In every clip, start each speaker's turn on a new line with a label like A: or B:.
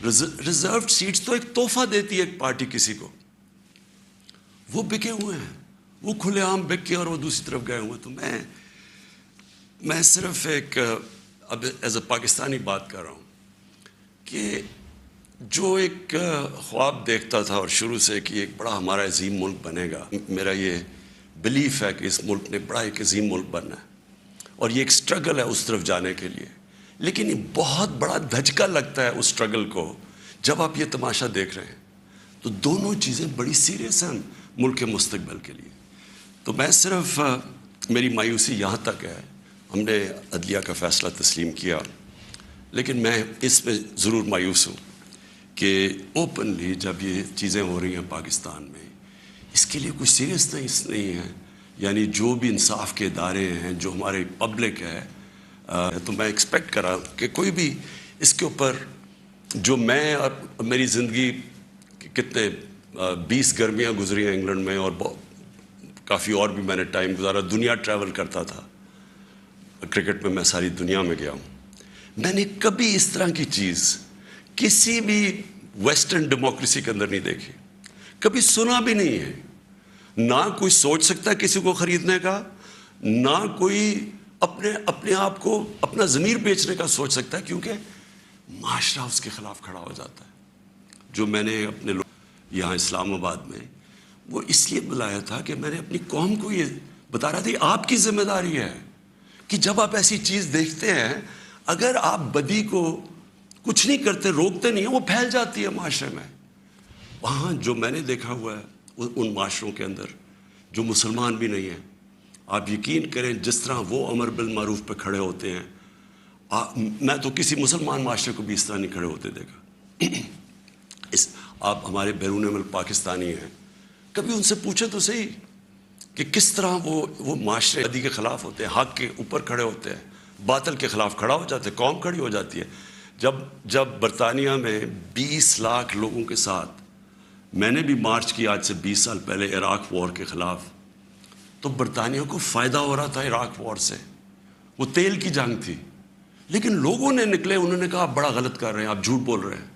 A: Reserve seats تو ایک تحفہ دیتی ہے ایک پارٹی کسی کو، وہ بکے ہوئے ہیں، وہ کھلے عام بک کے اور وہ دوسری طرف گئے ہوئے. تو میں صرف ایک اب ایز اے پاکستانی بات کر رہا ہوں کہ جو ایک خواب دیکھتا تھا اور شروع سے کہ ایک بڑا ہمارا عظیم ملک بنے گا، میرا یہ بلیف ہے کہ اس ملک نے بڑا ایک عظیم ملک بننا ہے اور یہ ایک سٹرگل ہے اس طرف جانے کے لیے. لیکن یہ بہت بڑا دھچکا لگتا ہے اس سٹرگل کو جب آپ یہ تماشا دیکھ رہے ہیں. تو دونوں چیزیں بڑی سیریس ہیں ملک کے مستقبل کے لیے. تو میں صرف میری مایوسی یہاں تک ہے، ہم نے عدلیہ کا فیصلہ تسلیم کیا، لیکن میں اس میں ضرور مایوس ہوں کہ اوپنلی جب یہ چیزیں ہو رہی ہیں پاکستان میں، اس کے لیے کوئی سیریسنس نہیں ہے. یعنی جو بھی انصاف کے ادارے ہیں، جو ہمارے پبلک ہے، تو میں ایکسپیکٹ کرا کہ کوئی بھی اس کے اوپر، جو میں اور میری زندگی کتنے 20 گرمیاں گزری ہیں انگلینڈ میں، اور کافی اور بھی میں نے ٹائم گزارا، دنیا ٹریول کرتا تھا، کرکٹ میں ساری دنیا میں گیا ہوں. میں نے کبھی اس طرح کی چیز کسی بھی ویسٹرن ڈیموکریسی کے اندر نہیں دیکھی، کبھی سنا بھی نہیں ہے. نہ کوئی سوچ سکتا ہے کسی کو خریدنے کا، نہ کوئی اپنے آپ کو اپنا ضمیر بیچنے کا سوچ سکتا ہے، کیونکہ معاشرہ اس کے خلاف کھڑا ہو جاتا ہے. جو میں نے اپنے لوگ یہاں اسلام آباد میں وہ اس لیے بلایا تھا کہ میں نے اپنی قوم کو یہ بتا رہا تھا، آپ کی ذمہ داری ہے کہ جب آپ ایسی چیز دیکھتے ہیں، اگر آپ بدی کو کچھ نہیں کرتے، روکتے نہیں ہیں، وہ پھیل جاتی ہے معاشرے میں. وہاں جو میں نے دیکھا ہوا ہے ان معاشروں کے اندر جو مسلمان بھی نہیں ہیں، آپ یقین کریں جس طرح وہ امر بالمعروف پہ کھڑے ہوتے ہیں، میں تو کسی مسلمان معاشرے کو بھی اس طرح نہیں کھڑے ہوتے دیکھا. آپ ہمارے بیرون ملک پاکستانی ہیں، کبھی ان سے پوچھے تو صحیح کہ کس طرح وہ معاشرے بدی کے خلاف ہوتے ہیں، حق کے اوپر کھڑے ہوتے ہیں، باطل کے خلاف کھڑا ہو جاتے ہیں، قوم کھڑی ہو جاتی ہے. جب برطانیہ میں 20 لاکھ لوگوں کے ساتھ میں نے بھی مارچ کی آج سے 20 سال پہلے عراق وار کے خلاف، تو برطانیہ کو فائدہ ہو رہا تھا عراق وار سے، وہ تیل کی جنگ تھی. لیکن لوگوں نے نکلے، انہوں نے کہا آپ بڑا غلط کر رہے ہیں، آپ جھوٹ بول رہے ہیں.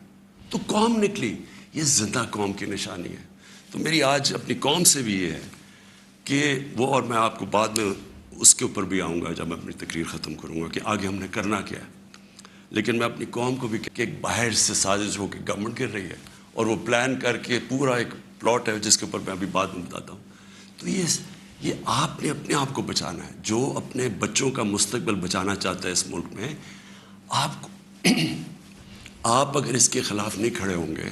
A: تو قوم نکلی. یہ زندہ قوم کی نشانی ہے. تو میری آج اپنی قوم سے بھی یہ ہے کہ وہ، اور میں آپ کو بعد میں اس کے اوپر بھی آؤں گا جب میں اپنی تقریر ختم کروں گا کہ آگے ہم نے کرنا کیا ہے. لیکن میں اپنی قوم کو بھی کہ ایک باہر سے سازش ہو کے گورنمنٹ گر رہی ہے اور وہ پلان کر کے پورا ایک پلاٹ ہے جس کے اوپر میں ابھی بعد میں بتاتا ہوں. تو یہ آپ نے اپنے آپ کو بچانا ہے. جو اپنے بچوں کا مستقبل بچانا چاہتا ہے اس ملک میں، آپ اگر اس کے خلاف نہیں کھڑے ہوں گے،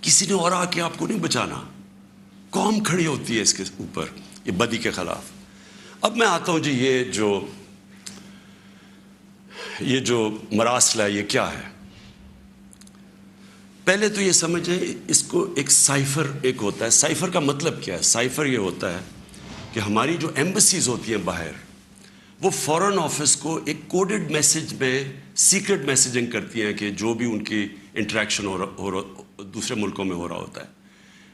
A: کسی نے اور آ کے آپ کو نہیں بچانا. قوم کھڑی ہوتی ہے اس کے اوپر، یہ بدی کے خلاف. اب میں آتا ہوں جی، یہ جو مراسل ہے یہ کیا ہے. پہلے تو یہ سمجھیں اس کو ایک سائفر ایک ہوتا ہے. سائفر کا مطلب کیا ہے؟ سائفر یہ ہوتا ہے کہ ہماری جو ایمبسیز ہوتی ہیں باہر، وہ فورن آفس کو ایک کوڈڈ میسج میں سیکرٹ میسیجنگ کرتی ہیں کہ جو بھی ان کی انٹریکشن دوسرے ملکوں میں ہو رہا ہوتا ہے.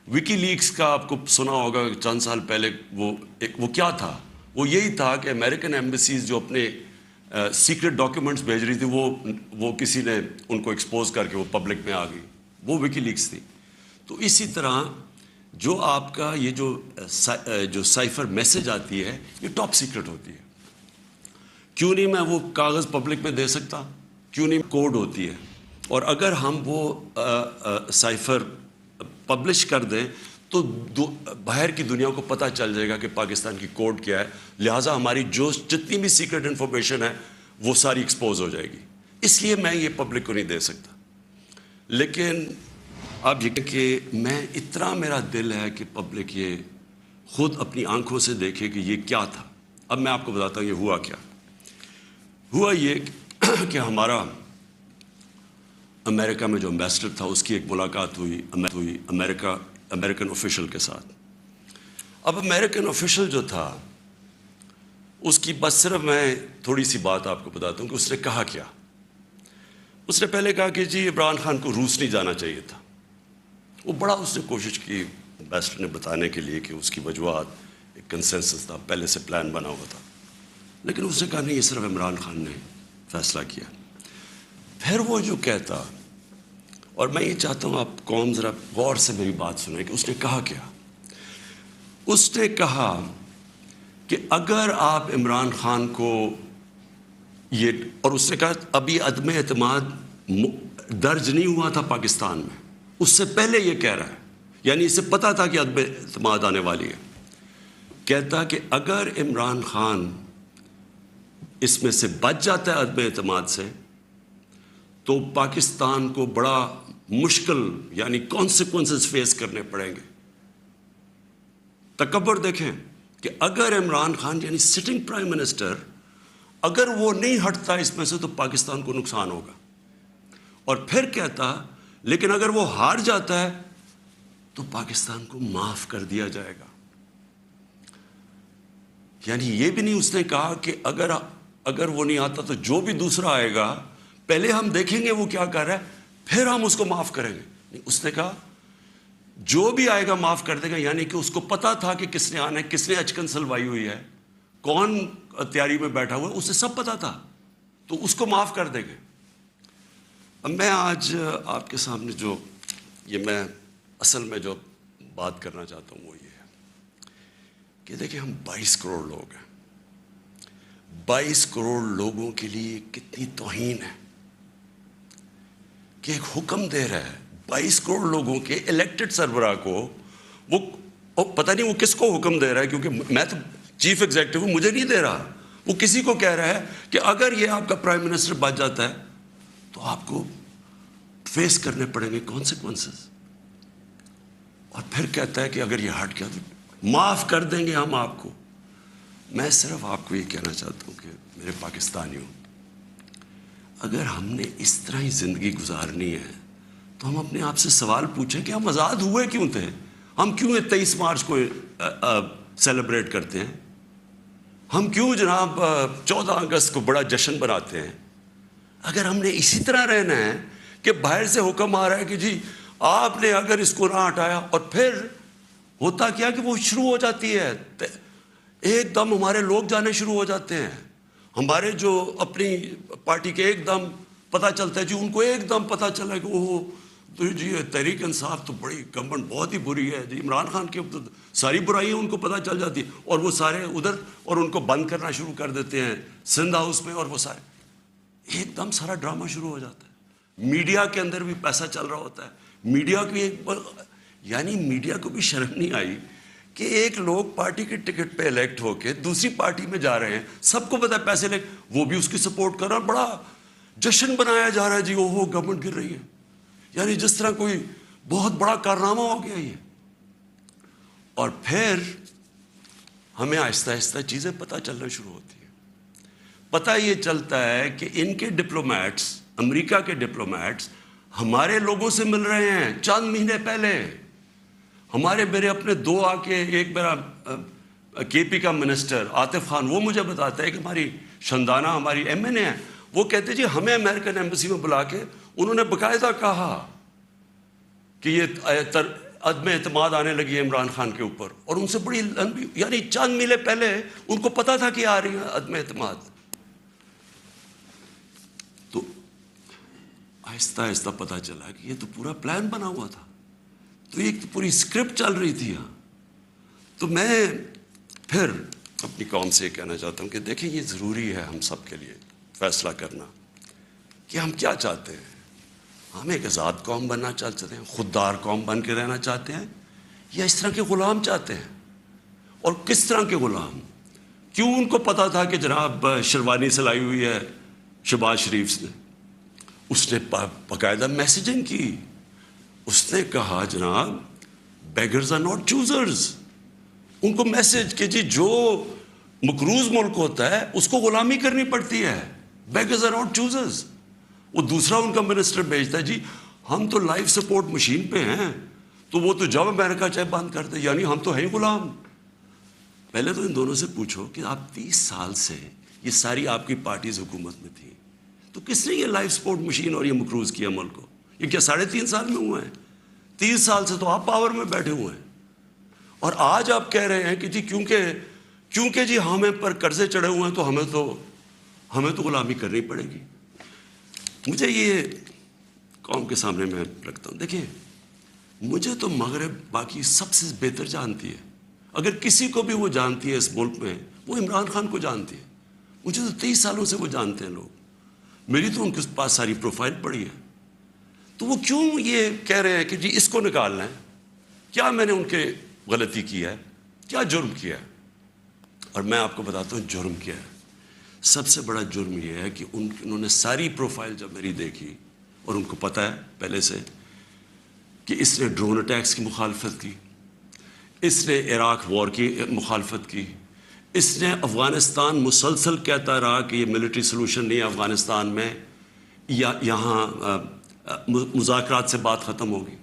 A: وکی لیکس کا آپ کو سنا ہوگا چند سال پہلے، وہ کیا تھا؟ وہ یہی تھا کہ امریکن ایمبسیز جو اپنے سیکرٹ ڈاکیومنٹس بھیج رہی تھی، وہ کسی نے ان کو ایکسپوز کر کے وہ پبلک میں آ گئی، وہ وکی لیکس تھی. تو اسی طرح جو آپ کا یہ جو سائفر میسج آتی ہے، یہ ٹاپ سیکرٹ ہوتی ہے. کیوں نہیں میں وہ کاغذ پبلک میں دے سکتا؟ کیوں نہیں کوڈ ہوتی ہے؟ اور اگر ہم وہ سائفر پبلش کر دیں تو باہر کی دنیا کو پتہ چل جائے گا کہ پاکستان کی کوڈ کیا ہے، لہٰذا ہماری جتنی بھی سیکرٹ انفارمیشن ہے وہ ساری ایکسپوز ہو جائے گی. اس لیے میں یہ پبلک کو نہیں دے سکتا. لیکن آپ یہ کہ میں اتنا میرا دل ہے کہ پبلک یہ خود اپنی آنکھوں سے دیکھے کہ یہ کیا تھا. اب میں آپ کو بتاتا ہوں یہ ہوا کیا. ہوا یہ کہ ہمارا امریکہ میں جو امبیسڈر تھا اس کی ایک ملاقات ہوئی امریکن آفیشل کے ساتھ. اب امریکن آفیشل جو تھا اس کی بس صرف میں تھوڑی سی بات آپ کو بتاتا ہوں کہ اس نے کہا کیا. اس نے پہلے کہا کہ جی عمران خان کو روس نہیں جانا چاہیے تھا. وہ بڑا اس نے کوشش کی امبیسڈر نے بتانے کے لیے کہ اس کی وجوہات، ایک کنسنسس تھا، پہلے سے پلان بنا ہوا تھا. لیکن اس نے کہا نہیں، یہ صرف عمران خان نے فیصلہ کیا. پھر وہ جو کہتا، اور میں یہ چاہتا ہوں آپ قوم ذرا غور سے میری بات سنیں کہ اس نے کہا کیا. اس نے کہا کہ اگر آپ عمران خان کو یہ، اور اس نے کہا ابھی عدم اعتماد درج نہیں ہوا تھا پاکستان میں، اس سے پہلے یہ کہہ رہا ہے، یعنی اسے پتا تھا کہ عدم اعتماد آنے والی ہے. کہتا کہ اگر عمران خان اس میں سے بچ جاتا ہے عدم اعتماد سے تو پاکستان کو بڑا مشکل یعنی کانسیکوینسز فیس کرنے پڑیں گے. تکبر دیکھیں کہ اگر عمران خان یعنی سٹنگ پرائم منسٹر اگر وہ نہیں ہٹتا اس میں سے تو پاکستان کو نقصان ہوگا. اور پھر کہتا لیکن اگر وہ ہار جاتا ہے تو پاکستان کو معاف کر دیا جائے گا. یعنی یہ بھی نہیں اس نے کہا کہ اگر وہ نہیں آتا تو جو بھی دوسرا آئے گا پہلے ہم دیکھیں گے وہ کیا کر رہا ہے پھر ہم اس کو معاف کریں گے. نہیں، اس نے کہا جو بھی آئے گا معاف کر دے گا. یعنی کہ اس کو پتا تھا کہ کس نے آنا ہے، کس نے اچکن سلوائی ہوئی ہے، کون تیاری میں بیٹھا ہوا ہے، اسے سب پتا تھا، تو اس کو معاف کر دیں گے. اب میں آج آپ کے سامنے جو میں اصل میں جو بات کرنا چاہتا ہوں وہ یہ ہے کہ دیکھیں ہم 22 کروڑ لوگ ہیں. 22 کروڑ لوگوں کے لیے کتنی توہین ہے کہ ایک حکم دے رہا ہے 22 کروڑ لوگوں کے الیکٹڈ سربراہ کو. وہ پتہ نہیں وہ کس کو حکم دے رہا ہے، کیونکہ میں تو چیف ایگزیکٹو ہوں، مجھے نہیں دے رہا. وہ کسی کو کہہ رہا ہے کہ اگر یہ آپ کا پرائم منسٹر بچ جاتا ہے تو آپ کو فیس کرنے پڑیں گے کانسیکوینسز. اور پھر کہتا ہے کہ اگر یہ ہٹ گیا تو معاف کر دیں گے ہم آپ کو. میں صرف آپ کو یہ کہنا چاہتا ہوں کہ میرے پاکستانیوں، اگر ہم نے اس طرح ہی زندگی گزارنی ہے تو ہم اپنے آپ سے سوال پوچھیں کہ ہم آزاد ہوئے کیوں تھے؟ ہم کیوں 23 مارچ کو سیلیبریٹ کرتے ہیں؟ ہم کیوں جناب 14 اگست کو بڑا جشن بناتے ہیں؟ اگر ہم نے اسی طرح رہنا ہے کہ باہر سے حکم آ رہا ہے کہ جی آپ نے اگر اس کو نہ ہٹایا، اور پھر ہوتا کیا کہ وہ شروع ہو جاتی ہے ایک دم ہمارے لوگ جانے شروع ہو جاتے ہیں. ہمارے جو اپنی پارٹی کے ایک دم پتہ چلتا ہے جی، ان کو ایک دم پتہ چلا کہ وہ تو جی تحریک انصاف تو بڑی گورنمنٹ بہت ہی بری ہے جی، عمران خان کی ساری برائیاں ان کو پتہ چل جاتی ہیں اور وہ سارے ادھر اور ان کو بند کرنا شروع کر دیتے ہیں سندھ ہاؤس میں، اور وہ سارے ایک دم سارا ڈرامہ شروع ہو جاتا ہے. میڈیا کے اندر بھی پیسہ چل رہا ہوتا ہے. میڈیا کی یعنی میڈیا کو بھی شرم نہیں آئی کہ ایک لوگ پارٹی کے ٹکٹ پہ الیکٹ ہو کے دوسری پارٹی میں جا رہے ہیں، سب کو پتا ہے پیسے لے، وہ بھی اس کی سپورٹ کر رہا، بڑا جشن بنایا جا رہا ہے جی وہ گورنمنٹ گر رہی ہے، یعنی جس طرح کوئی بہت بڑا کارنامہ ہو گیا یہ. اور پھر ہمیں آہستہ آہستہ چیزیں پتہ چلنا شروع ہوتی ہیں. پتہ یہ چلتا ہے کہ ان کے ڈپلومیٹس، امریکہ کے ڈپلومیٹس ہمارے لوگوں سے مل رہے ہیں. چند مہینے پہلے میرے اپنے دو آ کے، ایک میرا کے پی کا منسٹر عاطف خان، وہ مجھے بتاتا ہے کہ ہماری شندانہ ہماری ایم این اے ہے، وہ کہتے جی ہمیں امریکن ایمبیسی میں بلا کے انہوں نے باقاعدہ کہا کہ یہ عدم اعتماد آنے لگی ہے عمران خان کے اوپر، اور ان سے بڑی لمبی یعنی چند مہینے پہلے ان کو پتا تھا کہ آ رہی ہے عدم اعتماد. تو آہستہ آہستہ پتا چلا کہ یہ تو پورا پلان بنا ہوا تھا، تو ایک پوری اسکرپٹ چل رہی تھی یہاں. تو میں پھر اپنی قوم سے یہ کہنا چاہتا ہوں کہ دیکھیں یہ ضروری ہے ہم سب کے لیے فیصلہ کرنا کہ ہم کیا چاہتے ہیں. ہم ایک آزاد قوم بننا چاہتے ہیں، خوددار قوم بن کے رہنا چاہتے ہیں، یا اس طرح کے غلام چاہتے ہیں؟ اور کس طرح کے غلام؟ کیوں ان کو پتا تھا کہ جناب شیروانی سلائی ہوئی ہے شہباز شریف نے؟ اس نے باقاعدہ میسیجنگ کی. اس نے کہا جناب بیگرز آر ناٹ چوزرز. ان کو میسج کہ جی جو مقروض ملک ہوتا ہے اس کو غلامی کرنی پڑتی ہے. Beggars are not choosers. وہ دوسرا ان کا منسٹر بھیجتا ہے جی ہم تو لائف سپورٹ مشین پہ ہیں، تو وہ تو جب امریکہ چاہے بند کر دے، یعنی ہم تو ہیں غلام. پہلے تو ان دونوں سے پوچھو کہ آپ 30 سال سے یہ ساری آپ کی پارٹیز حکومت میں تھی، تو کس نے یہ لائف سپورٹ مشین اور یہ مقروض کیا ملک کو؟ یہ کیا 3.5 سال میں ہوا ہے؟ 30 سال سے تو آپ پاور میں بیٹھے ہوئے ہیں، اور آج آپ کہہ رہے ہیں کہ جی کیونکہ جی ہمیں پر قرضے چڑھے ہوئے ہیں تو ہمیں تو غلامی کرنی پڑے گی. مجھے یہ قوم کے سامنے میں رکھتا ہوں. دیکھیں مجھے تو مغرب باقی سب سے بہتر جانتی ہے. اگر کسی کو بھی وہ جانتی ہے اس ملک میں وہ عمران خان کو جانتی ہے. مجھے تو 23 سالوں سے وہ جانتے ہیں لوگ. میری تو ان کے پاس ساری پروفائل پڑی ہے. تو وہ کیوں یہ کہہ رہے ہیں کہ جی اس کو نکالنا ہے؟ کیا میں نے ان کے غلطی کی ہے؟ کیا جرم کیا ہے؟ اور میں آپ کو بتاتا ہوں جرم کیا ہے. سب سے بڑا جرم یہ ہے کہ انہوں نے ساری پروفائل جب میری دیکھی اور ان کو پتہ ہے پہلے سے کہ اس نے ڈرون اٹیکس کی مخالفت کی, اس نے عراق وار کی مخالفت کی, اس نے افغانستان مسلسل کہتا رہا کہ یہ ملٹری سلوشن نہیں ہے افغانستان میں, یا یہاں مذاکرات سے بات ختم ہوگی.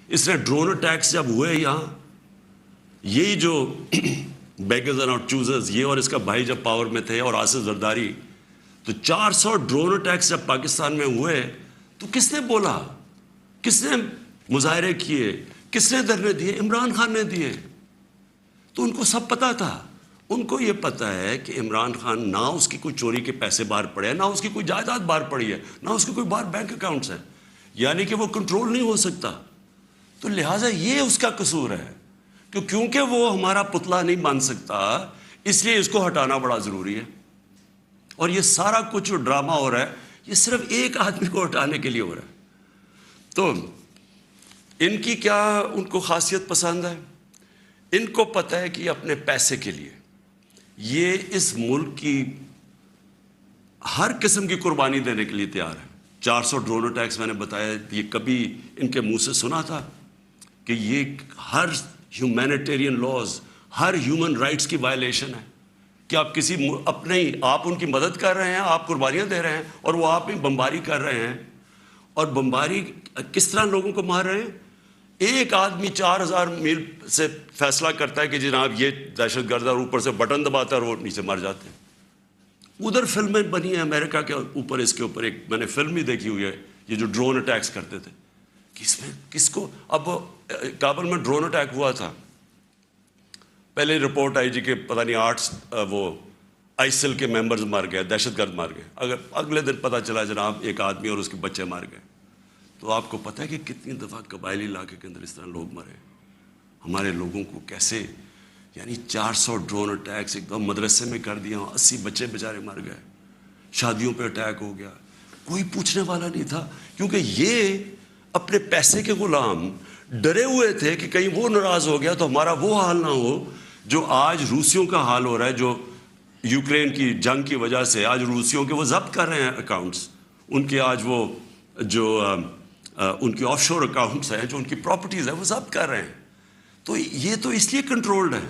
A: اس نے ڈرون اٹیکس جب ہوئے یہاں, یہی جو بیگرز اینڈ آؤٹ چوزرز یہ اور اس کا بھائی جب پاور میں تھے اور آصف زرداری, تو 400 ڈرون اٹیکس جب پاکستان میں ہوئے تو کس نے بولا, کس نے مظاہرے کیے, کس نے دھرنے دیے؟ عمران خان نے دیے. تو ان کو سب پتا تھا. ان کو یہ پتا ہے کہ عمران خان نہ اس کی کوئی چوری کے پیسے باہر پڑے ہیں, نہ اس کی کوئی جائیداد باہر پڑی ہے, نہ اس کے کوئی باہر بینک اکاؤنٹس ہیں, یعنی کہ وہ کنٹرول نہیں ہو سکتا. تو لہٰذا یہ اس کا قصور ہے کہ کیونکہ وہ ہمارا پتلا نہیں بن سکتا اس لیے اس کو ہٹانا بڑا ضروری ہے. اور یہ سارا کچھ جو ڈرامہ ہو رہا ہے یہ صرف ایک آدمی کو ہٹانے کے لیے ہو رہا ہے. تو ان کی کیا ان کو خاصیت پسند ہے؟ ان کو پتہ ہے کہ یہ اپنے پیسے کے لیے یہ اس ملک کی ہر قسم کی قربانی دینے کے لیے تیار ہے. 400 ڈرون اٹیکس میں نے بتایا, یہ کبھی ان کے منہ سے سنا تھا کہ یہ ہر ہیومینیٹیرین لاز, ہر ہیومن رائٹس کی وائلیشن ہے کہ آپ کسی اپنے آپ ان کی مدد کر رہے ہیں, آپ قربانیاں دے رہے ہیں اور وہ آپ میں بمباری کر رہے ہیں. اور بمباری کس طرح لوگوں کو مار رہے ہیں؟ ایک آدمی 4000 میل سے فیصلہ کرتا ہے کہ جناب یہ دہشت گرد, اور اوپر سے بٹن دباتا ہے اور وہ نیچے مر جاتے ہیں. ادھر فلمیں بنی ہیں امریکہ کے اوپر, اس کے اوپر ایک میں نے فلم بھی دیکھی ہوئی ہے, یہ جو ڈرون اٹیکس کرتے تھے. کس میں کس کو, اب کابل میں ڈرون اٹیک ہوا تھا, پہلے رپورٹ آئی جی کہ پتہ نہیں 8 وہ آئسل کے ممبرز مار گئے, دہشت گرد مار گئے. اگر اگلے دن پتہ چلا جناب ایک آدمی اور اس کے بچے مار گئے. تو آپ کو پتہ ہے کہ کتنی دفعہ قبائلی علاقے کے اندر اس طرح لوگ مرے. ہمارے لوگوں کو کیسے, یعنی 400 ڈرون اٹیکس ایک دم مدرسے میں کر دیا, 80 بچے بیچارے مر گئے, شادیوں پہ اٹیک ہو گیا, کوئی پوچھنے والا نہیں تھا. کیونکہ یہ اپنے پیسے کے غلام ڈرے ہوئے تھے کہ کہیں وہ ناراض ہو گیا تو ہمارا وہ حال نہ ہو جو آج روسیوں کا حال ہو رہا ہے, جو یوکرین کی جنگ کی وجہ سے آج روسیوں کے وہ ضبط کر رہے ہیں اکاؤنٹس, ان کے آج وہ جو ان کی آف شور اکاؤنٹس ہیں, جو ان کی پراپرٹیز ہیں وہ ضبط کر رہے ہیں. تو یہ تو اس لیے کنٹرولڈ ہے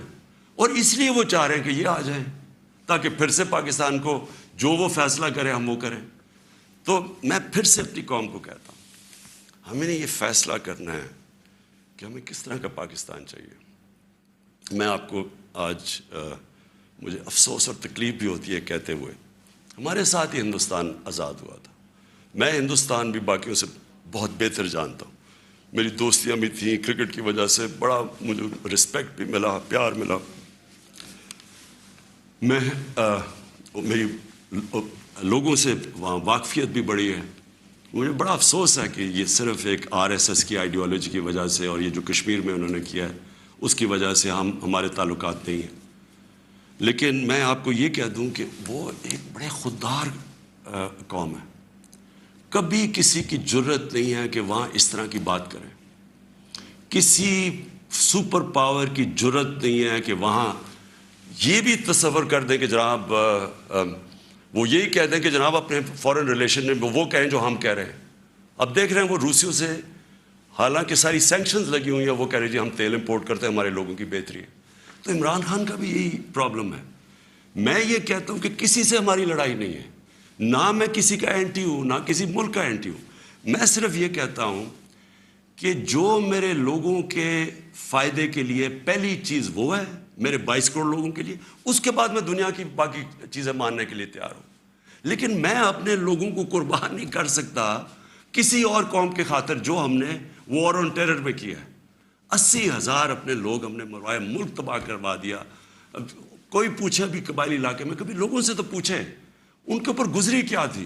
A: اور اس لیے وہ چاہ رہے ہیں کہ یہ آ جائیں تاکہ پھر سے پاکستان کو جو وہ فیصلہ کرے ہم وہ کریں. تو میں پھر سے اپنی قوم کو کہتا ہوں, ہمیں نے یہ فیصلہ کرنا ہے کہ ہمیں کس طرح کا پاکستان چاہیے. میں آپ کو آج مجھے افسوس اور تکلیف بھی ہوتی ہے کہتے ہوئے, ہمارے ساتھ ہی ہندوستان آزاد ہوا تھا. میں ہندوستان بھی باقیوں سے بہت بہتر جانتا ہوں, میری دوستیاں بھی تھیں, کرکٹ کی وجہ سے بڑا مجھے رسپیکٹ بھی ملا, پیار ملا. میں میری لوگوں سے وہاں واقفیت بھی بڑی ہے. مجھے بڑا افسوس ہے کہ یہ صرف ایک RSS کی آئیڈیالوجی کی وجہ سے اور یہ جو کشمیر میں انہوں نے کیا ہے اس کی وجہ سے ہمارے تعلقات نہیں ہیں. لیکن میں آپ کو یہ کہہ دوں کہ وہ ایک بڑے خوددار قوم ہے. کبھی کسی کی جرت نہیں ہے کہ وہاں اس طرح کی بات کریں. کسی سپر پاور کی جرت نہیں ہے کہ وہاں یہ بھی تصور کر دیں کہ جناب وہ یہی کہہ دیں کہ جناب اپنے فورن ریلیشن میں وہ کہیں جو ہم کہہ رہے ہیں. اب دیکھ رہے ہیں وہ روسیوں سے حالانکہ ساری سینکشنز لگی ہوئی ہیں, وہ کہہ رہے جی ہم تیل امپورٹ کرتے ہیں, ہمارے لوگوں کی بہتری ہے. تو عمران خان کا بھی یہی پرابلم ہے. میں یہ کہتا ہوں کہ کسی سے ہماری لڑائی نہیں ہے, نہ میں کسی کا اینٹی ہوں نہ کسی ملک کا اینٹی ہوں. میں صرف یہ کہتا ہوں کہ جو میرے لوگوں کے فائدے کے لیے پہلی چیز وہ ہے, میرے 22 کروڑ لوگوں کے لیے, اس کے بعد میں دنیا کی باقی چیزیں ماننے کے لیے تیار ہوں. لیکن میں اپنے لوگوں کو قربان نہیں کر سکتا کسی اور قوم کے خاطر جو ہم نے وار آن ٹیرر میں کیا ہے. 80,000 اپنے لوگ ہم نے مروائے, ملک تباہ کروا دیا. کوئی پوچھے بھی قبائلی علاقے میں, کبھی لوگوں سے تو پوچھیں ان کے اوپر گزری کیا تھی.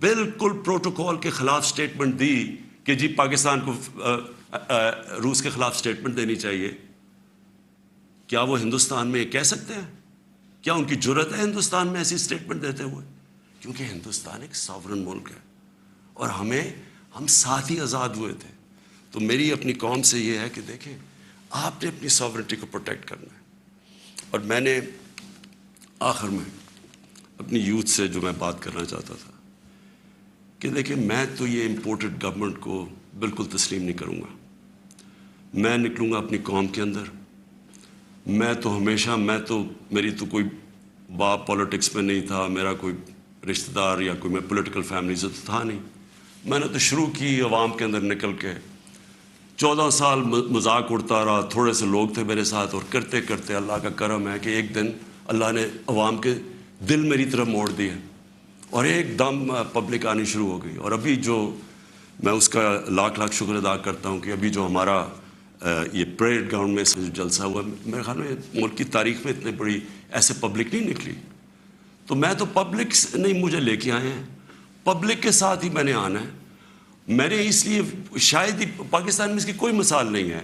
A: بالکل پروٹوکول کے خلاف سٹیٹمنٹ دی کہ جی پاکستان کو روس کے خلاف سٹیٹمنٹ دینی چاہیے. کیا وہ ہندوستان میں کہہ سکتے ہیں؟ کیا ان کی جرت ہے ہندوستان میں ایسی سٹیٹمنٹ دیتے ہوئے؟ کیونکہ ہندوستان ایک ساورن ملک ہے اور ہم ساتھ ہی آزاد ہوئے تھے. تو میری اپنی قوم سے یہ ہے کہ دیکھیں آپ نے اپنی ساورنٹی کو پروٹیکٹ کرنا ہے. اور میں نے آخر میں اپنی یوتھ سے جو میں بات کرنا چاہتا تھا کہ دیکھیں میں تو یہ امپورٹڈ گورنمنٹ کو بالکل تسلیم نہیں کروں گا. میں نکلوں گا اپنی قوم کے اندر. میں تو میری تو کوئی باپ پولیٹکس میں نہیں تھا, میرا کوئی رشتہ دار یا کوئی میں پولیٹیکل فیملی سے تو تھا نہیں. میں نے تو شروع کی عوام کے اندر نکل کے 14 سال مذاق اڑتا رہا. تھوڑے سے لوگ تھے میرے ساتھ اور کرتے کرتے اللہ کا کرم ہے کہ ایک دن اللہ نے عوام کے دل میری طرف موڑ دیے اور ایک دم پبلک آنی شروع ہو گئی. اور ابھی جو میں اس کا لاکھ شکر ادا کرتا ہوں کہ ابھی جو ہمارا یہ پریڈ گراؤنڈ میں جو جلسہ ہوا, میرے خیال میں ملک کی تاریخ میں اتنی بڑی ایسے پبلک نہیں نکلی. تو میں تو پبلک نہیں مجھے لے کے آئے ہیں, پبلک کے ساتھ ہی میں نے آنا ہے. میں نے اس لیے شاید ہی پاکستان میں اس کی کوئی مثال نہیں ہے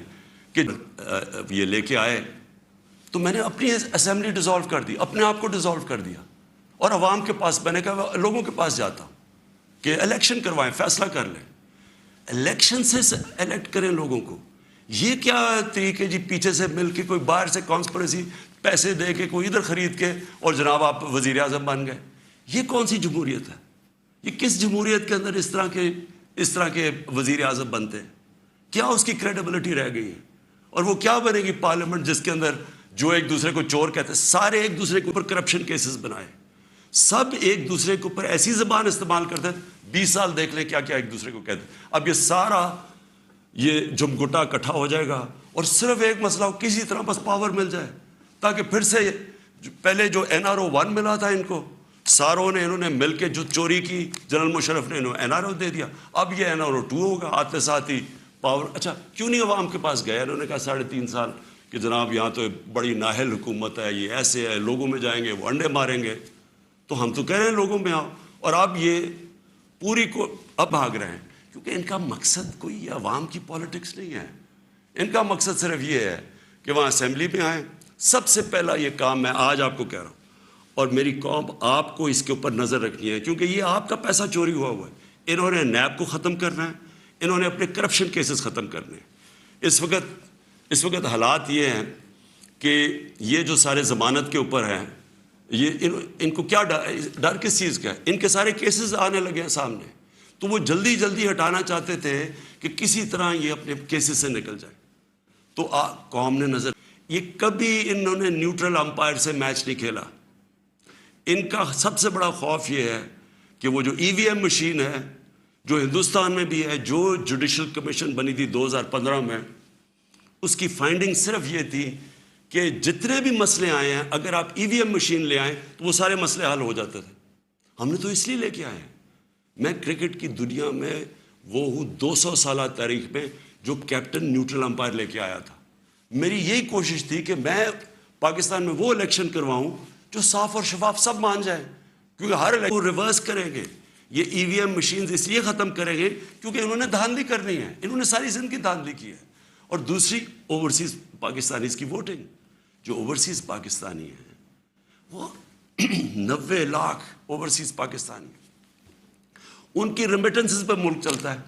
A: کہ یہ لے کے آئے تو میں نے اپنی اسمبلی ڈیزالو کر دی, اپنے آپ کو ڈیزالو کر دیا اور عوام کے پاس میں نے کہا لوگوں کے پاس جاتا ہوں کہ الیکشن کروائیں, فیصلہ کر لیں, الیکشن سے الیکٹ کریں لوگوں کو. یہ کیا طریقے جی پیچھے سے مل کے کوئی باہر سے کانسپریسی پیسے دے کے کوئی ادھر خرید کے اور جناب آپ وزیر اعظم بن گئے. یہ کون سی جمہوریت ہے؟ یہ کس جمہوریت کے اندر اس طرح کے وزیر اعظم بنتے ہیں؟ کیا اس کی کریڈیبلٹی رہ گئی ہے؟ اور وہ کیا بنے گی پارلیمنٹ جس کے اندر جو ایک دوسرے کو چور کہتے ہیں, سارے ایک دوسرے کے اوپر کرپشن کیسز بنائے, سب ایک دوسرے کے اوپر ایسی زبان استعمال کرتے ہیں. 20 سال دیکھ لیں کیا کیا ایک دوسرے کو کہتے ہیں. اب یہ سارا یہ جمگٹا اکٹھا ہو جائے گا اور صرف ایک مسئلہ ہو, کسی طرح بس پاور مل جائے تاکہ پھر سے پہلے جو NRO 1 ملا تھا ان کو ساروں نے, انہوں نے مل کے جو چوری کی جنرل مشرف نے انہوں NRO دے دیا. اب یہ NRO 2 ہوگا, آتے ساتھ ہی پاور. اچھا کیوں نہیں عوام کے پاس گئے؟ انہوں نے کہا 3.5 سال کہ جناب یہاں تو بڑی نااہل حکومت ہے, یہ ایسے ہے, لوگوں میں جائیں گے وہ انڈے ماریں گے. تو ہم تو کہہ رہے ہیں لوگوں میں آؤ, اور اب یہ پوری کو اب بھاگ رہے ہیں کیونکہ ان کا مقصد کوئی عوام کی پالیٹکس نہیں ہے. ان کا مقصد صرف یہ ہے کہ وہاں اسمبلی میں آئیں. سب سے پہلا یہ کام میں آج آپ کو کہہ رہا ہوں اور میری قوم آپ کو اس کے اوپر نظر رکھنی ہے کیونکہ یہ آپ کا پیسہ چوری ہوا ہے. انہوں نے نیب کو ختم کرنا ہے, انہوں نے اپنے کرپشن کیسز ختم کرنے ہیں. اس وقت حالات یہ ہیں کہ یہ جو سارے ضمانت کے اوپر ہیں, یہ ان کو کیا ڈر کس چیز کا ہے؟ ان کے سارے کیسز آنے لگے ہیں سامنے, تو وہ جلدی ہٹانا چاہتے تھے کہ کسی طرح یہ اپنے کیسز سے نکل جائے. تو قوم نے نظر, یہ کبھی انہوں نے نیوٹرل امپائر سے میچ نہیں کھیلا. ان کا سب سے بڑا خوف یہ ہے کہ وہ جو EVM مشین ہے جو ہندوستان میں بھی ہے, جو جوڈیشل کمیشن بنی تھی 2015 میں, اس کی فائنڈنگ صرف یہ تھی کہ جتنے بھی مسئلے آئے ہیں اگر آپ EVM مشین لے آئیں تو وہ سارے مسئلے حل ہو جاتے تھے. ہم نے تو اس لیے لے کے آئے ہیں. میں کرکٹ کی دنیا میں وہ ہوں 200 سالہ تاریخ میں جو کیپٹن نیوٹرل امپائر لے کے آیا تھا. میری یہی کوشش تھی کہ میں پاکستان میں وہ الیکشن کرواؤں جو صاف اور شفاف سب مان جائیں, کیونکہ ہر الیکشن ریورس کریں گے. یہ EVM مشینز اس لیے ختم کریں گے کیونکہ انہوں نے دھاندلی کرنی ہے, انہوں نے ساری زندگی دھاندلی کی ہے. اور دوسری اوورسیز پاکستانیز کی ووٹنگ, جو اوورسیز پاکستانی ہیں وہ 90 لاکھ اوورسیز پاکستانی, ان کی ریمیٹنسز پہ ملک چلتا ہے.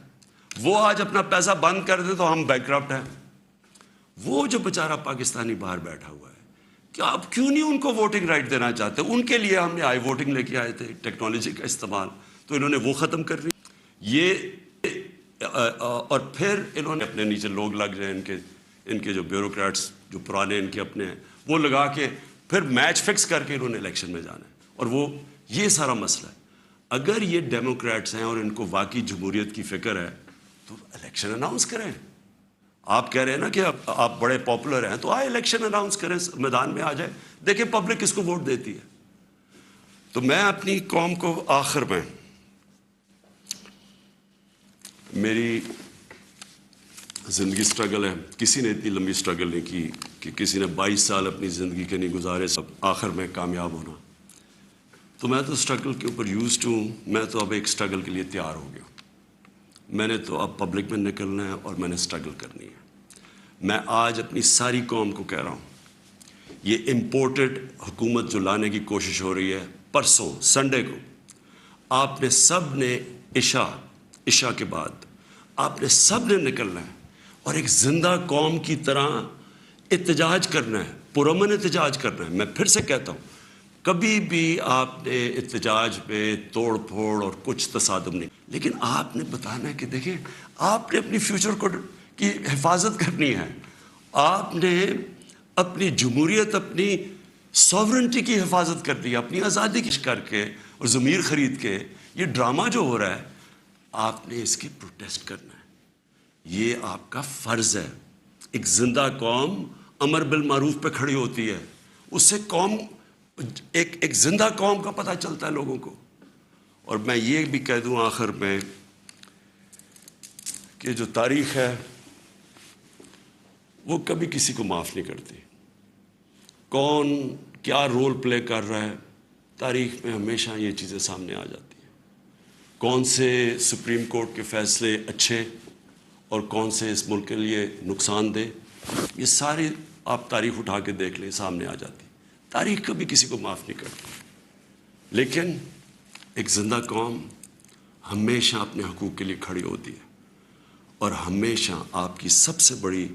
A: وہ آج اپنا پیسہ بند کر دے تو ہم بینکرپٹ ہیں. وہ جو بیچارہ پاکستانی باہر بیٹھا ہوا ہے, کیا آپ کیوں نہیں ان کو ووٹنگ رائٹ دینا چاہتے؟ ان کے لیے ہم نے آئی ووٹنگ لے کے آئے تھے, ٹیکنالوجی کا استعمال, تو انہوں نے وہ ختم کر دی. اور پھر انہوں نے اپنے نیچے لوگ لگ رہے ہیں ان کے جو بیوروکریٹس جو پرانے ان کے اپنے ہیں وہ لگا کے پھر میچ فکس کر کے انہوں نے الیکشن میں جانا ہے. اور وہ یہ سارا مسئلہ ہے. اگر یہ ڈیموکریٹس ہیں اور ان کو واقعی جمہوریت کی فکر ہے تو الیکشن اناؤنس کریں. آپ کہہ رہے ہیں نا کہ آپ بڑے پاپولر ہیں, تو آئے الیکشن اناؤنس کریں, میدان میں آ جائے, دیکھیں پبلک کس کو ووٹ دیتی ہے. تو میں اپنی قوم کو آخر میں, میری زندگی سٹرگل ہے, کسی نے اتنی لمبی سٹرگل نہیں کی کہ کسی نے 22 سال اپنی زندگی کے نہیں گزارے, سب آخر میں کامیاب ہونا. تو میں تو اسٹرگل کے اوپر یوزڈ ہوں. میں تو اب ایک اسٹرگل کے لیے تیار ہو گیا. میں نے تو اب پبلک میں نکلنا ہے اور میں نے اسٹرگل کرنی ہے. میں آج اپنی ساری قوم کو کہہ رہا ہوں, یہ امپورٹڈ حکومت جو لانے کی کوشش ہو رہی ہے, پرسوں سنڈے کو آپ نے سب نے عشاء کے بعد آپ نے سب نے نکلنا ہے اور ایک زندہ قوم کی طرح احتجاج کرنا ہے, پرامن احتجاج کرنا ہے. میں پھر سے کہتا ہوں, کبھی بھی آپ نے احتجاج پہ توڑ پھوڑ اور کچھ تصادم نہیں, لیکن آپ نے بتانا ہے کہ دیکھیں آپ نے اپنی فیوچر کی حفاظت کرنی ہے, آپ نے اپنی جمہوریت, اپنی سوورنٹی کی حفاظت کرنی ہے, اپنی آزادی کی کر کے اور ضمیر خرید کے. یہ ڈرامہ جو ہو رہا ہے آپ نے اس کی پروٹیسٹ کرنا ہے, یہ آپ کا فرض ہے. ایک زندہ قوم امر بالمعروف پہ کھڑی ہوتی ہے, اس سے قوم ایک زندہ قوم کا پتہ چلتا ہے لوگوں کو. اور میں یہ بھی کہہ دوں آخر میں کہ جو تاریخ ہے وہ کبھی کسی کو معاف نہیں کرتی. کون کیا رول پلے کر رہا ہے, تاریخ میں ہمیشہ یہ چیزیں سامنے آ جاتی ہیں. کون سے سپریم کورٹ کے فیصلے اچھے اور کون سے اس ملک کے لیے نقصان دہ, یہ ساری آپ تاریخ اٹھا کے دیکھ لیں, سامنے آ جاتی. تاریخ کبھی کسی کو معاف نہیں کرتی, لیکن ایک زندہ قوم ہمیشہ اپنے حقوق کے لیے کھڑی ہوتی ہے. اور ہمیشہ آپ کی سب سے بڑی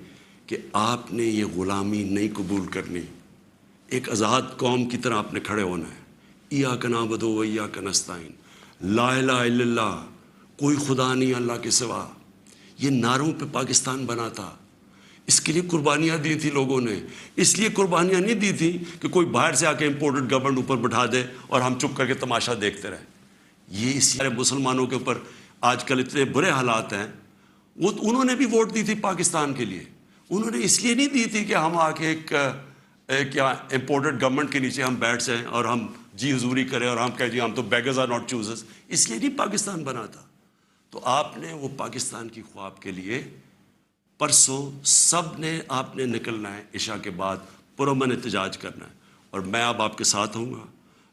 A: کہ آپ نے یہ غلامی نہیں قبول کرنی, ایک آزاد قوم کی طرح آپ نے کھڑے ہونا ہے. ایاک نعبد و ایاک نستعین, لا الہ الا اللہ, کوئی خدا نہیں اللہ کے سوا. یہ نعروں پہ پاکستان بنا تھا, اس کے لیے قربانیاں دی تھی لوگوں نے. اس لیے قربانیاں نہیں دی تھی کہ کوئی باہر سے آ کے امپورٹڈ گورنمنٹ اوپر بٹھا دے اور ہم چپ کر کے تماشا دیکھتے رہیں. یہ اس سارے مسلمانوں کے اوپر آج کل اتنے برے حالات ہیں, وہ انہوں نے بھی ووٹ دی تھی پاکستان کے لیے. انہوں نے اس لیے نہیں دی تھی کہ ہم آ کے ایک کیا امپورٹڈ گورنمنٹ کے نیچے ہم بیٹھ جائیں اور ہم جی حضوری کریں اور ہم کہیں جی ہم تو بیگرز آر ناٹ چوزرز. اس لیے نہیں پاکستان بنا تھا. تو آپ نے وہ پاکستان کی خواب کے لیے پرسوں سب نے آپ نے نکلنا ہے, عشاء کے بعد پرامن احتجاج کرنا ہے. اور میں اب آپ کے ساتھ ہوں گا,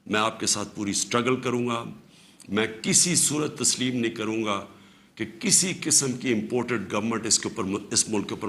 A: میں آپ کے ساتھ پوری اسٹرگل کروں گا. میں کسی صورت تسلیم نہیں کروں گا کہ کسی قسم کی امپورٹڈ گورنمنٹ اس ملک کے اوپر